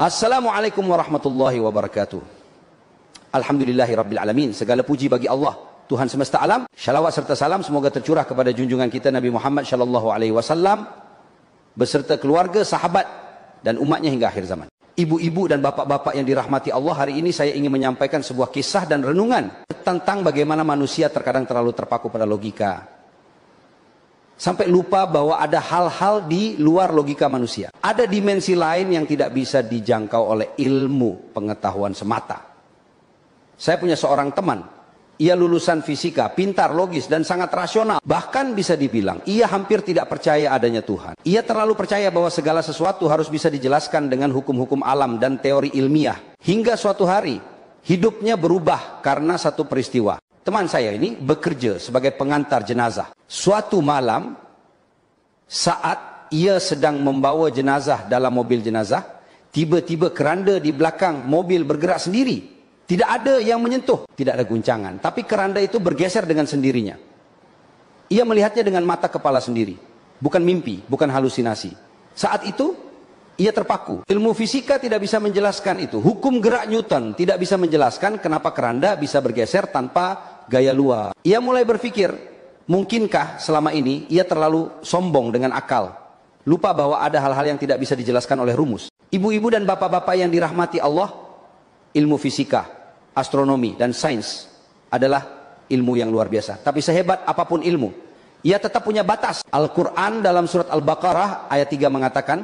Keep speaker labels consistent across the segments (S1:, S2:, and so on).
S1: Assalamualaikum warahmatullahi wabarakatuh. Alhamdulillahirrabbilalamin. Segala puji bagi Allah, Tuhan semesta alam. Shalawat serta salam semoga tercurah kepada junjungan kita Nabi Muhammad sallallahu alaihi wasallam beserta keluarga, sahabat dan umatnya hingga akhir zaman. Ibu-ibu dan bapak-bapak yang dirahmati Allah, hari ini saya ingin menyampaikan sebuah kisah dan renungan tentang bagaimana manusia terkadang terlalu terpaku pada logika, sampai lupa bahwa ada hal-hal di luar logika manusia. Ada dimensi lain yang tidak bisa dijangkau oleh ilmu pengetahuan semata. Saya punya seorang teman, ia lulusan fisika, pintar, logis, dan sangat rasional. Bahkan bisa dibilang, ia hampir tidak percaya adanya Tuhan. Ia terlalu percaya bahwa segala sesuatu harus bisa dijelaskan dengan hukum-hukum alam dan teori ilmiah. Hingga suatu hari, hidupnya berubah karena satu peristiwa. Teman saya ini bekerja sebagai pengantar jenazah. Suatu malam, saat ia sedang membawa jenazah dalam mobil jenazah, tiba-tiba keranda di belakang mobil bergerak sendiri. Tidak ada yang menyentuh, tidak ada guncangan. Tapi keranda itu bergeser dengan sendirinya. Ia melihatnya dengan mata kepala sendiri. Bukan mimpi, bukan halusinasi. Saat itu, ia terpaku. Ilmu fisika tidak bisa menjelaskan itu. Hukum gerak Newton tidak bisa menjelaskan kenapa keranda bisa bergeser tanpa gaya luar. Ia mulai berpikir, mungkinkah selama ini ia terlalu sombong dengan akal, lupa bahwa ada hal-hal yang tidak bisa dijelaskan oleh rumus. Ibu-ibu dan bapak-bapak yang dirahmati Allah, ilmu fisika, astronomi, dan sains adalah ilmu yang luar biasa. Tapi sehebat apapun ilmu, ia tetap punya batas. Al-Quran dalam surat Al-Baqarah ayat 3 mengatakan,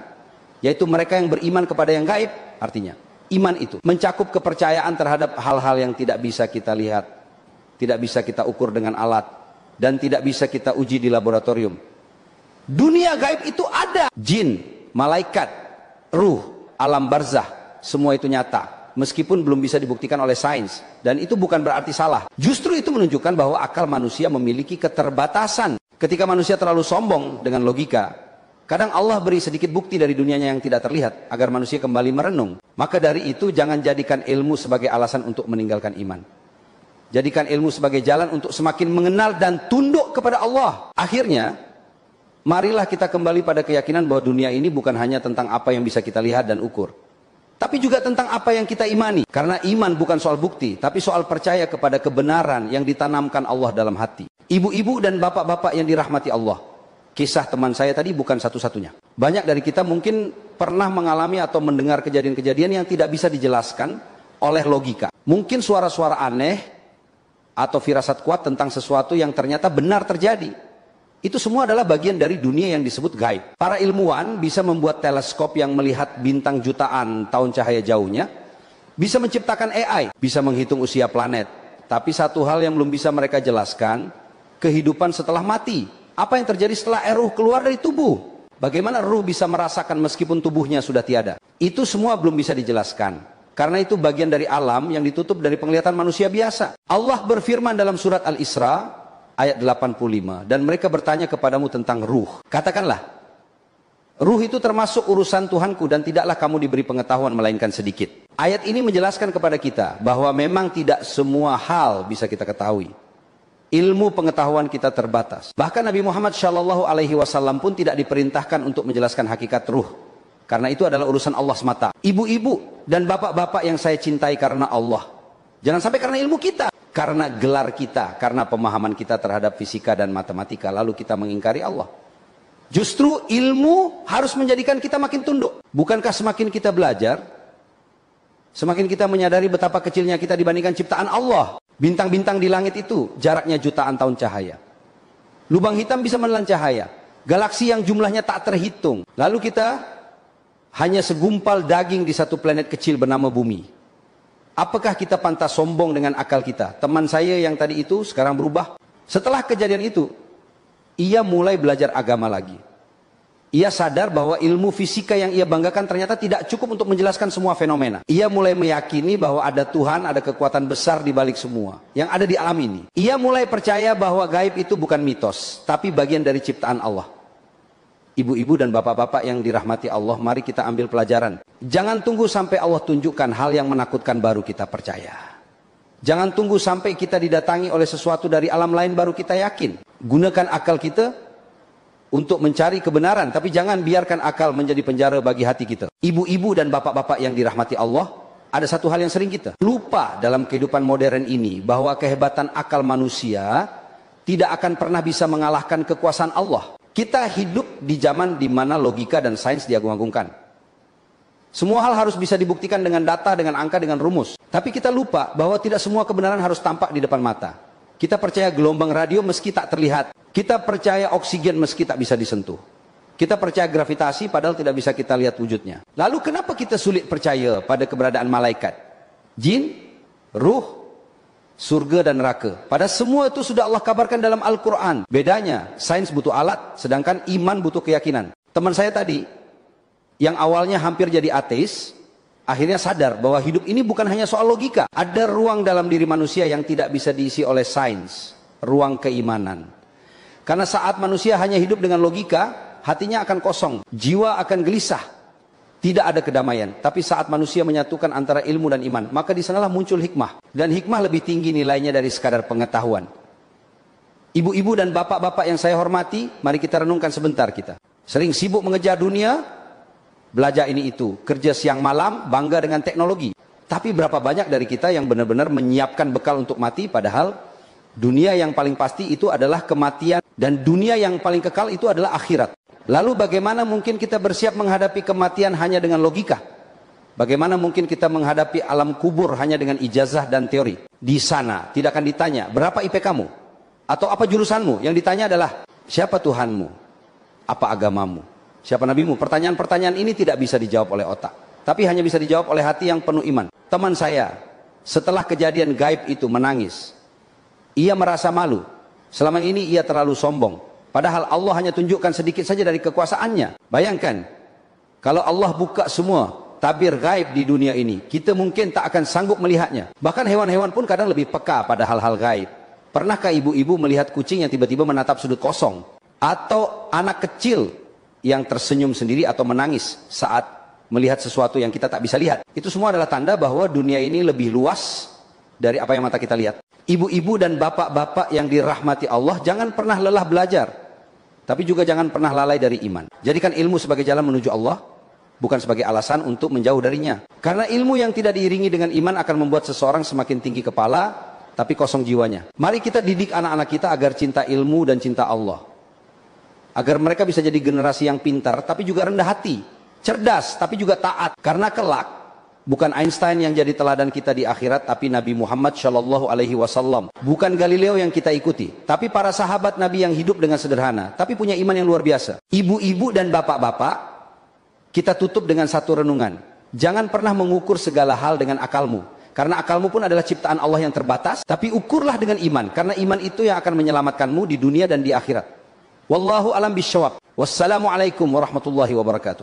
S1: yaitu mereka yang beriman kepada yang gaib. Artinya, iman itu mencakup kepercayaan terhadap hal-hal yang tidak bisa kita lihat, tidak bisa kita ukur dengan alat, dan tidak bisa kita uji di laboratorium. Dunia gaib itu ada. Jin, malaikat, ruh, alam barzah, semua itu nyata. Meskipun belum bisa dibuktikan oleh sains. Dan itu bukan berarti salah. Justru itu menunjukkan bahwa akal manusia memiliki keterbatasan. Ketika manusia terlalu sombong dengan logika, kadang Allah beri sedikit bukti dari dunianya yang tidak terlihat, agar manusia kembali merenung. Maka dari itu jangan jadikan ilmu sebagai alasan untuk meninggalkan iman. Jadikan ilmu sebagai jalan untuk semakin mengenal dan tunduk kepada Allah. Akhirnya, marilah kita kembali pada keyakinan bahwa dunia ini bukan hanya tentang apa yang bisa kita lihat dan ukur, tapi juga tentang apa yang kita imani. Karena iman bukan soal bukti, tapi soal percaya kepada kebenaran yang ditanamkan Allah dalam hati. Ibu-ibu dan bapak-bapak yang dirahmati Allah, kisah teman saya tadi bukan satu-satunya. Banyak dari kita mungkin pernah mengalami atau mendengar kejadian-kejadian yang tidak bisa dijelaskan oleh logika. Mungkin suara-suara aneh atau firasat kuat tentang sesuatu yang ternyata benar terjadi. Itu semua adalah bagian dari dunia yang disebut gaib. Para ilmuwan bisa membuat teleskop yang melihat bintang jutaan tahun cahaya jauhnya, bisa menciptakan AI, bisa menghitung usia planet. Tapi satu hal yang belum bisa mereka jelaskan, kehidupan setelah mati. Apa yang terjadi setelah ruh keluar dari tubuh? Bagaimana ruh bisa merasakan meskipun tubuhnya sudah tiada? Itu semua belum bisa dijelaskan. Karena itu bagian dari alam yang ditutup dari penglihatan manusia biasa. Allah berfirman dalam surat Al-Isra ayat 85, dan mereka bertanya kepadamu tentang ruh. Katakanlah, ruh itu termasuk urusan Tuhanku dan tidaklah kamu diberi pengetahuan melainkan sedikit. Ayat ini menjelaskan kepada kita bahwa memang tidak semua hal bisa kita ketahui. Ilmu pengetahuan kita terbatas. Bahkan Nabi Muhammad SAW pun tidak diperintahkan untuk menjelaskan hakikat ruh, karena itu adalah urusan Allah semata. Ibu-ibu dan bapak-bapak yang saya cintai karena Allah, jangan sampai karena ilmu kita, karena gelar kita, karena pemahaman kita terhadap fisika dan matematika, lalu kita mengingkari Allah. Justru ilmu harus menjadikan kita makin tunduk. Bukankah semakin kita belajar, semakin kita menyadari betapa kecilnya kita dibandingkan ciptaan Allah. Bintang-bintang di langit itu jaraknya jutaan tahun cahaya. Lubang hitam bisa menelan cahaya. Galaksi yang jumlahnya tak terhitung. Lalu kita hanya segumpal daging di satu planet kecil bernama bumi. Apakah kita pantas sombong dengan akal kita? Teman saya yang tadi itu sekarang berubah. Setelah kejadian itu, ia mulai belajar agama lagi. Ia sadar bahwa ilmu fisika yang ia banggakan ternyata tidak cukup untuk menjelaskan semua fenomena. Ia mulai meyakini bahwa ada Tuhan, ada kekuatan besar di balik semua yang ada di alam ini. Ia mulai percaya bahwa gaib itu bukan mitos, tapi bagian dari ciptaan Allah. Ibu-ibu dan bapak-bapak yang dirahmati Allah, mari kita ambil pelajaran. Jangan tunggu sampai Allah tunjukkan hal yang menakutkan baru kita percaya. Jangan tunggu sampai kita didatangi oleh sesuatu dari alam lain baru kita yakin. Gunakan akal kita untuk mencari kebenaran, tapi jangan biarkan akal menjadi penjara bagi hati kita. Ibu-ibu dan bapak-bapak yang dirahmati Allah, ada satu hal yang sering kita lupa dalam kehidupan modern ini, bahwa kehebatan akal manusia tidak akan pernah bisa mengalahkan kekuasaan Allah. Kita hidup di zaman di mana logika dan sains diagung-agungkan. Semua hal harus bisa dibuktikan dengan data, dengan angka, dengan rumus. Tapi kita lupa bahwa tidak semua kebenaran harus tampak di depan mata. Kita percaya gelombang radio meski tak terlihat. Kita percaya oksigen meski tak bisa disentuh. Kita percaya gravitasi padahal tidak bisa kita lihat wujudnya. Lalu kenapa kita sulit percaya pada keberadaan malaikat, jin, ruh, surga dan neraka? Pada semua itu sudah Allah kabarkan dalam Al-Quran. Bedanya, sains butuh alat, sedangkan iman butuh keyakinan. Teman saya tadi, yang awalnya hampir jadi ateis, akhirnya sadar bahwa hidup ini bukan hanya soal logika. Ada ruang dalam diri manusia yang tidak bisa diisi oleh sains, ruang keimanan. Karena saat manusia hanya hidup dengan logika, hatinya akan kosong, jiwa akan gelisah, tidak ada kedamaian. Tapi saat manusia menyatukan antara ilmu dan iman, maka di sanalah muncul hikmah. Dan hikmah lebih tinggi nilainya dari sekadar pengetahuan. Ibu-ibu dan bapak-bapak yang saya hormati, mari kita renungkan sebentar kita. Sering sibuk mengejar dunia, belajar ini itu, kerja siang malam, bangga dengan teknologi. Tapi berapa banyak dari kita yang benar-benar menyiapkan bekal untuk mati, padahal dunia yang paling pasti itu adalah kematian, dan dunia yang paling kekal itu adalah akhirat. Lalu bagaimana mungkin kita bersiap menghadapi kematian hanya dengan logika? Bagaimana mungkin kita menghadapi alam kubur hanya dengan ijazah dan teori? Di sana tidak akan ditanya, berapa IP kamu? Atau apa jurusanmu? Yang ditanya adalah, siapa Tuhanmu? Apa agamamu? Siapa nabimu? Pertanyaan-pertanyaan ini tidak bisa dijawab oleh otak, tapi hanya bisa dijawab oleh hati yang penuh iman. Teman saya, setelah kejadian gaib itu menangis. Ia merasa malu. Selama ini ia terlalu sombong. Padahal Allah hanya tunjukkan sedikit saja dari kekuasaannya. Bayangkan, kalau Allah buka semua tabir gaib di dunia ini, kita mungkin tak akan sanggup melihatnya. Bahkan hewan-hewan pun kadang lebih peka pada hal-hal gaib. Pernahkah ibu-ibu melihat kucing yang tiba-tiba menatap sudut kosong? Atau anak kecil yang tersenyum sendiri atau menangis saat melihat sesuatu yang kita tak bisa lihat? Itu semua adalah tanda bahwa dunia ini lebih luas dari apa yang mata kita lihat. Ibu-ibu dan bapak-bapak yang dirahmati Allah, jangan pernah lelah belajar, tapi juga jangan pernah lalai dari iman. Jadikan ilmu sebagai jalan menuju Allah, bukan sebagai alasan untuk menjauh darinya. Karena ilmu yang tidak diiringi dengan iman akan membuat seseorang semakin tinggi kepala, tapi kosong jiwanya. Mari kita didik anak-anak kita agar cinta ilmu dan cinta Allah. Agar mereka bisa jadi generasi yang pintar, tapi juga rendah hati, cerdas, tapi juga taat. Karena kelak, bukan Einstein yang jadi teladan kita di akhirat, tapi Nabi Muhammad Shallallahu Alaihi Wasallam. Bukan Galileo yang kita ikuti, tapi para sahabat Nabi yang hidup dengan sederhana, tapi punya iman yang luar biasa. Ibu-ibu dan bapak-bapak, kita tutup dengan satu renungan. Jangan pernah mengukur segala hal dengan akalmu, karena akalmu pun adalah ciptaan Allah yang terbatas. Tapi ukurlah dengan iman, karena iman itu yang akan menyelamatkanmu di dunia dan di akhirat. Wallahu alam bisyawab. Wassalamualaikum warahmatullahi wabarakatuh.